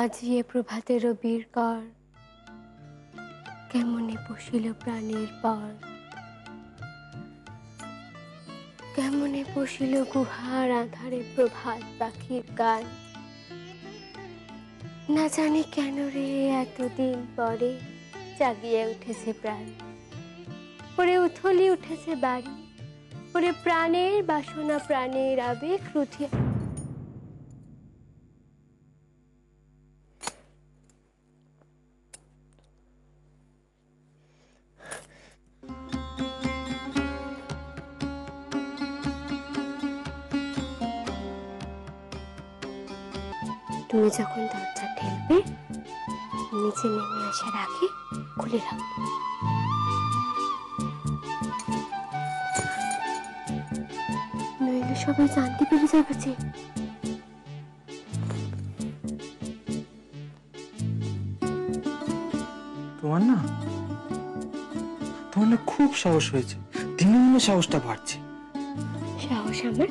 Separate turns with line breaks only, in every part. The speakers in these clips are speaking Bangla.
বাজিয়ে প্রভাতের বীরকর, কেমনে বসিল প্রাণের পর, কেমনে বসিল গুহার আধারে প্রভাত পাখির গান। না জানি কেন রে এতদিন পরে জাগিয়ে উঠেছে প্রাণ, ওরে উথলি উঠেছে বাড়ি, ওরে প্রাণের বাসনা প্রাণের আবেগ রুঠে। তুমি যখন দরজা ঠেলবে, নিচে নেমে আসার আগে খুলে রাখবো। নইলে সবাই জানতে পেরে যাবে যে।
তোমার না খুব সাহস হয়েছে, দিনে দিনে সাহসটা বাড়ছে।
সাহস আমার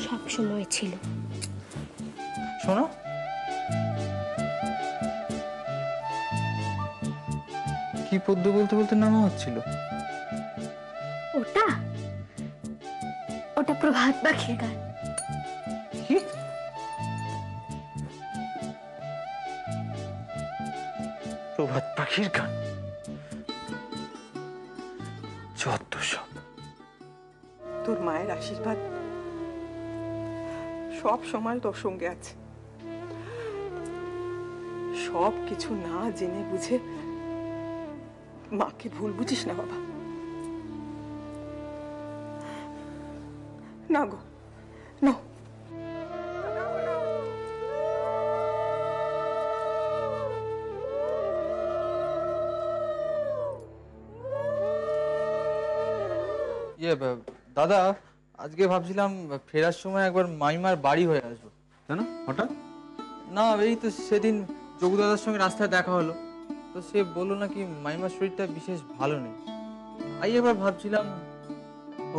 সব সময় ছিল।
শোনো, কি পদ্য বলতে বলতে নামা হচ্ছিল?
ওটা ওটা প্রভাত পাখির গান।
কি? প্রভাত পাখির গান? যত সব।
তোর মায়ের আশীর্বাদ সব সময় তোর সঙ্গে আছে। সব কিছু না জেনে বুঝে মাকে ভুল বুঝিস না বাবা। না গো, না।
দাদা, আজকে ভাবছিলাম ফেরার সময় একবার মাইমার বাড়ি হয়ে আসবো।
কেন হঠাৎ?
না, এই তো সেদিন যোগু দাদার সঙ্গে রাস্তায় দেখা হলো, তো সে বললো নাকি মাইমার শরীরটা বিশেষ ভালো নেই। এবার ভাবছিলাম।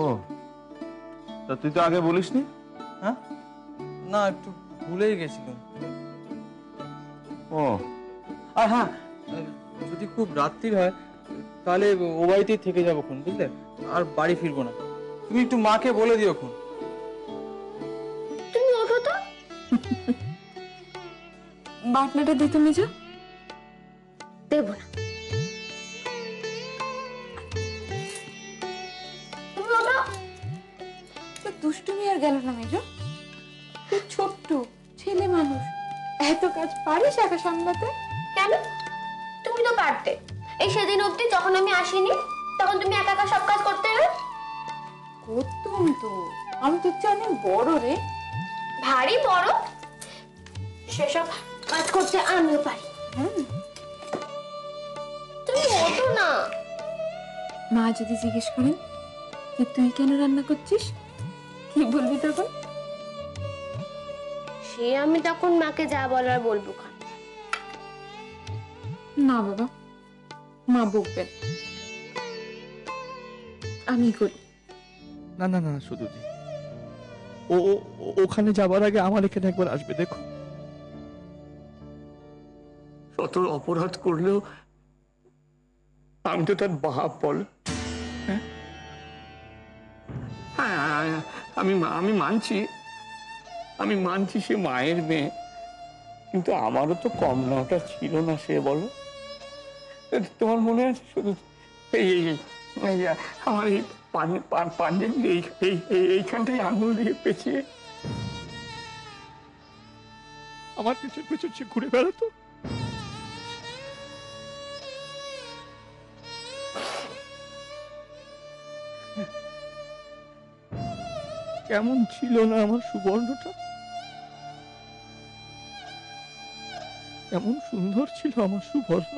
ও, তা তুই তো আগে বলিসনি?
হ্যাঁ, না, একটু ভুলেই গেছিলাম।
ও,
আর হ্যাঁ, যদি খুব রাত্রির হয় তাহলে ও বাড়িতেই থেকে যাবো, বুঝলে? আর বাড়ি ফিরবো না। তুমি একটু মাকে বলে দিও।
তুমি ওঠো তো।
বাটনাটা দিতে মেজো।
দেব না। তুমি ওঠো।
তো দুষ্টুমি আর গেল না মেজো। তুই ছোট্ট ছেলে মানুষ, এত কাজ পারিস একা সামলাতে?
কেন? তুমি তো পারতে। এই সেদিন অবধি যখন আমি আসিনি, তখন তুমি একা একা সব কাজ করতে না?
করতুম তো, আমি তো অনেক বড় রে।
ভারী বড়। সেসব কাজ করতে আমিও পারি। তুমি ওঠো না।
মা যদি জিজ্ঞেস করেন যে তুই কেন রান্না করছিস, কি বলবি তখন?
সে আমি তখন মাকে যা বলার বলবো।
না বাবা, মা বকবেন, আমি করি।
না না না শুধুজি, ও ওখানে যাবার আগে আমার এখানে একবার আসবে, দেখো।
শত অপরাধ করলেও আমি তো তার বাপ, বল। হ্যাঁ, আমি মানছি সে মায়ের মেয়ে, কিন্তু আমারও তো কম নাওটা ছিল না, সে বলো। তোমার মনে আছে শুধু আমার এই পাঞ্জাবির এইখানটাই আঙুল দিয়ে পেঁচিয়ে
আমার পেছন পেছন সে ঘুরে বেড়াতো। কেমন ছিল না আমার সুবর্ণটা, কেমন সুন্দর ছিল আমার সুবর্ণ।